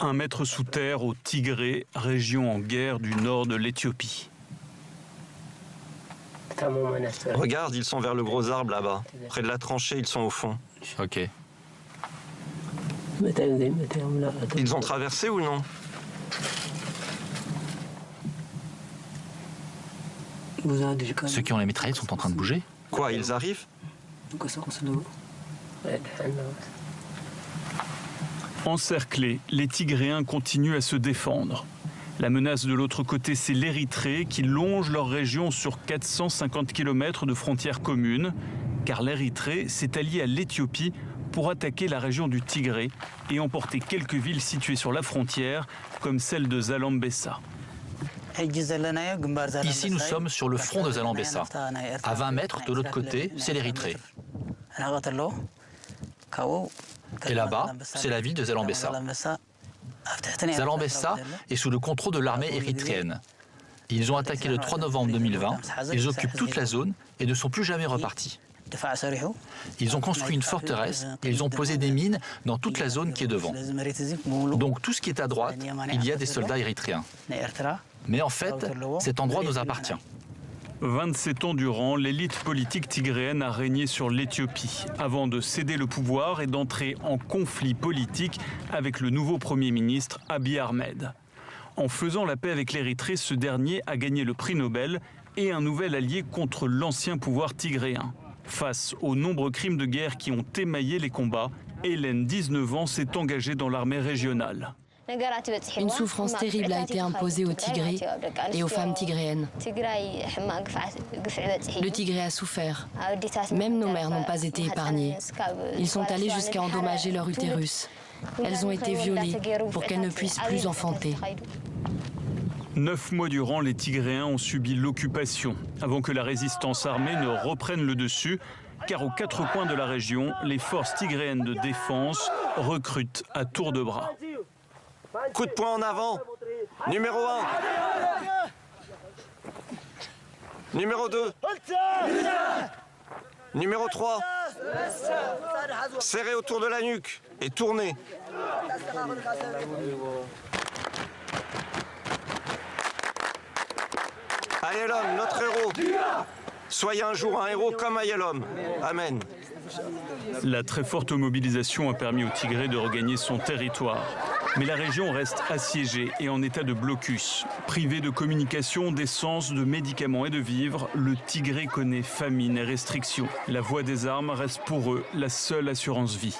Un mètre sous terre au Tigré, région en guerre du nord de l'Éthiopie. Regarde, ils sont vers le gros arbre là-bas. Près de la tranchée, ils sont au fond. Ok. Ils ont traversé ou non? Ceux qui ont les mitraillettes sont en train de bouger. Quoi, ils arrivent? Encerclés, les Tigréens continuent à se défendre. La menace de l'autre côté, c'est l'Érythrée qui longe leur région sur 450 km de frontières communes, car l'Érythrée s'est alliée à l'Éthiopie pour attaquer la région du Tigré et emporter quelques villes situées sur la frontière, comme celle de Zalambessa. Ici, nous sommes sur le front de Zalambessa. À 20 mètres de l'autre côté, c'est l'Érythrée. Et là-bas, c'est la ville de Zalambessa. Zalambessa est sous le contrôle de l'armée érythréenne. Ils ont attaqué le 3 novembre 2020, ils occupent toute la zone et ne sont plus jamais repartis. Ils ont construit une forteresse et ils ont posé des mines dans toute la zone qui est devant. Donc tout ce qui est à droite, il y a des soldats érythréens. Mais en fait, cet endroit nous appartient. 27 ans durant, l'élite politique tigréenne a régné sur l'Éthiopie avant de céder le pouvoir et d'entrer en conflit politique avec le nouveau Premier ministre Abiy Ahmed. En faisant la paix avec l'Érythrée, ce dernier a gagné le prix Nobel et un nouvel allié contre l'ancien pouvoir tigréen. Face aux nombreux crimes de guerre qui ont émaillé les combats, Hélène, 19 ans, s'est engagée dans l'armée régionale. Une souffrance terrible a été imposée aux Tigrés et aux femmes tigréennes. Le Tigré a souffert. Même nos mères n'ont pas été épargnées. Ils sont allés jusqu'à endommager leur utérus. Elles ont été violées pour qu'elles ne puissent plus enfanter. 9 mois durant, les Tigréens ont subi l'occupation avant que la résistance armée ne reprenne le dessus, car aux 4 coins de la région, les forces tigréennes de défense recrutent à tour de bras. Coup de poing en avant. Numéro 1. Numéro 2. Numéro 3. Serrez autour de la nuque et tournez. Ayalom, notre héros. Soyez un jour un héros comme Ayalom. Amen. La très forte mobilisation a permis au Tigré de regagner son territoire. Mais la région reste assiégée et en état de blocus. Privé de communication, d'essence, de médicaments et de vivres, le Tigré connaît famine et restrictions. La voie des armes reste pour eux la seule assurance vie.